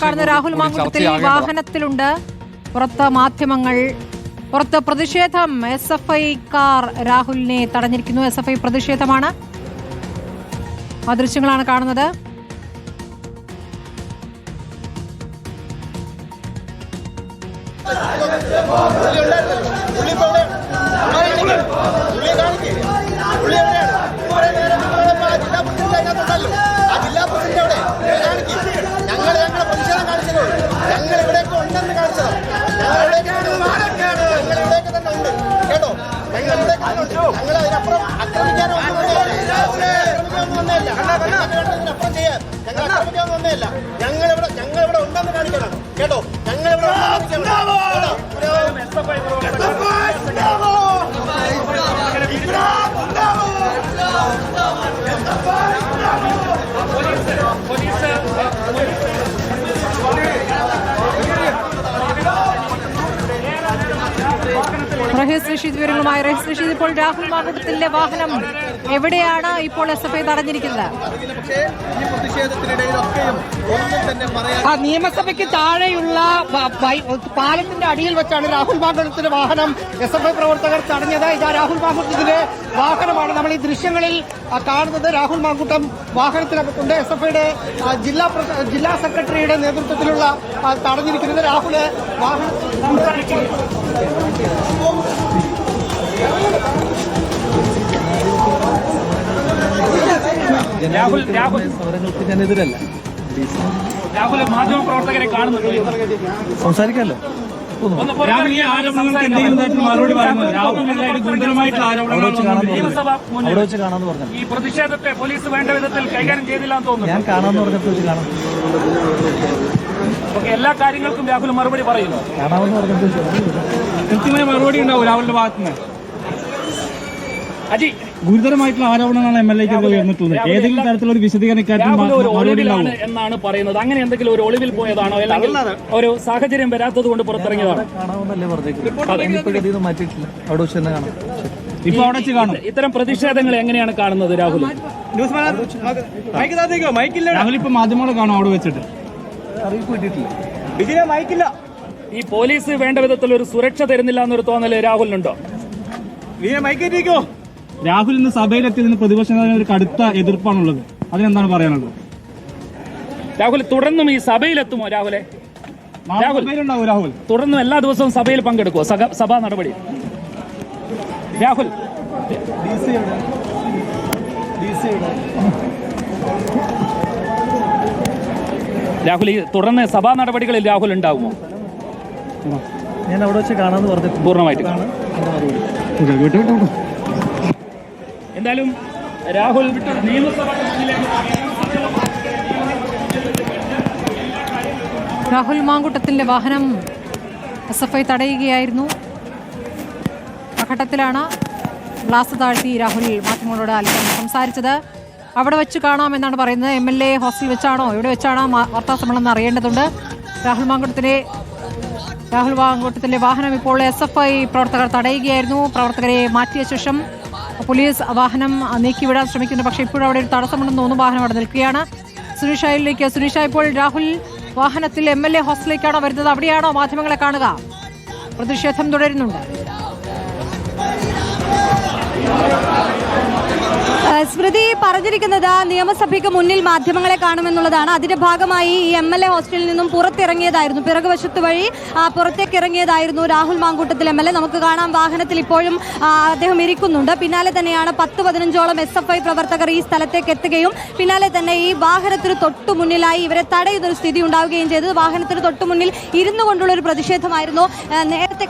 കാണുന്ന രാഹുൽ മാങ്കുട്ടത്തിൽ വാഹനത്തിലുണ്ട്. പുറത്ത് മാധ്യമങ്ങൾ, പുറത്ത് പ്രതിഷേധം. SFI കാർ രാഹുലിനെ തടഞ്ഞിരിക്കുന്നു. SFI പ്രതിഷേധമാണ്. ആ ദൃശ്യങ്ങളാണ് കാണുന്നത്. ഞങ്ങളിവിടെ ഉണ്ടെന്ന് കാണിക്കണം കേട്ടോ. ഞങ്ങളിവിടെ റഹീസ് റഷീദ് വിവരങ്ങളുമായി. റഹീസ് റഷീദ്, ഇപ്പോൾ രാഹുൽ മാങ്കുട്ടത്തിലെ വാഹനം എവിടെയാണ് ഇപ്പോൾ SFI തടഞ്ഞിരിക്കുന്നത്? നിയമസഭയ്ക്ക് താഴെയുള്ള പാലത്തിന്റെ അടിയിൽ വെച്ചാണ് രാഹുൽ മാങ്കുട്ടത്തിന്റെ വാഹനം SFI പ്രവർത്തകർ തടഞ്ഞത്. ഇതാ രാഹുൽ മാങ്കുട്ടത്തിന്റെ വാഹനമാണ് നമ്മൾ ഈ ദൃശ്യങ്ങളിൽ കാണുന്നത്. രാഹുൽ മാങ്കുട്ടം വാഹനത്തിനകത്തുണ്ട്. SFIയുടെ ജില്ലാ സെക്രട്ടറിയുടെ നേതൃത്വത്തിലുള്ള തടഞ്ഞിരിക്കുന്നത്. രാഹുല് എതിരല്ല. രാഹുൽ മാധ്യമ പ്രവർത്തകരെ കാണുന്നുണ്ട്. സംസാരിക്കാമല്ലോ. അവിടെ വെച്ച് കാണാന്ന് പറഞ്ഞു. ഈ പ്രതിഷേധത്തെ പോലീസ് വേണ്ട വിധത്തിൽ കൈകാര്യം ചെയ്തില്ല എന്ന് തോന്നുന്നു. ഞാൻ കാണാന്ന് പറഞ്ഞപ്പോൾ വെച്ച് കാണാം. എല്ലാ കാര്യങ്ങൾക്കും രാഹുൽ മറുപടി പറയുന്നു. കാണാമെന്ന് പറഞ്ഞപ്പോൾ കൃത്യമായ മറുപടി ഉണ്ടാവും രാഹുലിന്റെ ഭാഗത്തുനിന്ന്. അജി, ഗുരുതരമായിട്ടുള്ള ആരോപണങ്ങളാണ് MLA ഉയർന്നിട്ടുള്ളത്. ഏതെങ്കിലും തരത്തിലുള്ള ഒരു വിശദീകരണം എന്നാണ് പറയുന്നത്. അങ്ങനെ എന്തെങ്കിലും ഒരു ഒളിവിൽ പോയതാണോ, അല്ലെങ്കിൽ ഒരു സാഹചര്യം വരാത്തത് കൊണ്ട് പുറത്തിറങ്ങിയതാണോ? കാണാമെന്നല്ലേ പറഞ്ഞേക്കുന്നത്. മാറ്റിയിട്ടില്ല. അവിടെ വെച്ച് തന്നെ കാണാം. ഇപ്പൊ അവിടെ വെച്ച് കാണും. ഇത്തരം പ്രതിഷേധങ്ങൾ എങ്ങനെയാണ് കാണുന്നത് രാഹുൽ? രാഹുൽ ഇപ്പൊ മാധ്യമങ്ങളെ കാണും അവിടെ വെച്ചിട്ട്. അറിയിപ്പ് കിട്ടിയിട്ടില്ല. ഈ പോലീസ് വേണ്ട വിധത്തിൽ ഒരു സുരക്ഷ തരുന്നില്ല എന്നൊരു തോന്നല് രാഹുലിനുണ്ടോ? രാഹുൽ ഇന്ന് സഭയിലെത്തിയതിന് പ്രതിപക്ഷ നേതാവിന് ഒരു കടുത്ത എതിർപ്പാണുള്ളത്. അതിനെന്താണ് പറയാനുള്ളത്? രാഹുൽ തുടർന്നും ഈ സഭയിലെത്തുമോ? രാഹുലെ രാഹുൽ തുടർന്നും എല്ലാ ദിവസവും സഭയിൽ പങ്കെടുക്കുമോ? സഭാ നടപടി രാഹുൽ രാഹുൽ ഈ തുടർന്ന് സഭാ നടപടികളിൽ രാഹുൽ ഉണ്ടാകുമോ? ഞാൻ അവിടെ വെച്ച് കാണാന്ന് പറഞ്ഞു. പൂർണ്ണമായിട്ട് എന്തായാലും രാഹുൽ രാഹുൽ മാങ്കുട്ടത്തിന്റെ വാഹനം SFI തടയുകയായിരുന്നു. ആ ഘട്ടത്തിലാണ് ഗ്ലാസ് താഴ്ത്തി രാഹുൽ മാധ്യമങ്ങളോട് അല്പം സംസാരിച്ചത്. അവിടെ വെച്ച് കാണാമെന്നാണ് പറയുന്നത്. MLA ഹോസ്റ്റലിൽ വെച്ചാണോ, എവിടെ വെച്ചാണോ വാർത്താ സമ്മേളനം അറിയേണ്ടതുണ്ട്. രാഹുൽ മാങ്കുട്ടത്തിന്റെ വാഹനം ഇപ്പോൾ SFI പ്രവർത്തകർ തടയുകയായിരുന്നു. പ്രവർത്തകരെ മാറ്റിയ ശേഷം പോലീസ് വാഹനം നീക്കിവിടാൻ ശ്രമിക്കുന്നു. പക്ഷേ ഇപ്പോഴും അവിടെ ഒരു തടസ്സമുണ്ടെന്ന് തോന്നുന്നു. വാഹനം അവിടെ നിൽക്കുകയാണ്. സുനിഷയിലേക്ക്. സുനിഷ, ഇപ്പോൾ രാഹുൽ വാഹനത്തിൽ MLA ഹോസ്റ്റലിലേക്കാണോ വരുന്നത്? അവിടെയാണോ മാധ്യമങ്ങളെ കാണുക? പ്രതിഷേധം തുടരുന്നുണ്ട്. സ്മൃതി പറഞ്ഞിരിക്കുന്നത് നിയമസഭയ്ക്ക് മുന്നിൽ മാധ്യമങ്ങളെ കാണുമെന്നുള്ളതാണ്. അതിന്റെ ഭാഗമായി ഈ MLA ഹോസ്റ്റലിൽ നിന്നും പുറത്തിറങ്ങിയതായിരുന്നു. പിറകുവശത്ത് വഴി പുറത്തേക്ക് ഇറങ്ങിയതായിരുന്നു രാഹുൽ മാങ്കൂട്ടത്തിൽ MLA. നമുക്ക് കാണാം വാഹനത്തിൽ ഇപ്പോഴും അദ്ദേഹം ഇരിക്കുന്നുണ്ട്. പിന്നാലെ തന്നെയാണ് 10-15ഓളം SFI പ്രവർത്തകർ ഈ സ്ഥലത്തേക്ക് എത്തുകയും പിന്നാലെ തന്നെ ഈ വാഹനത്തിന് തൊട്ടു മുന്നിലായി ഇവരെ തടയുന്നൊരു സ്ഥിതി ഉണ്ടാവുകയും ചെയ്തത്. വാഹനത്തിന് തൊട്ടു മുന്നിൽ ഇരുന്നു കൊണ്ടുള്ള ഒരു പ്രതിഷേധമായിരുന്നു നേരത്തെ.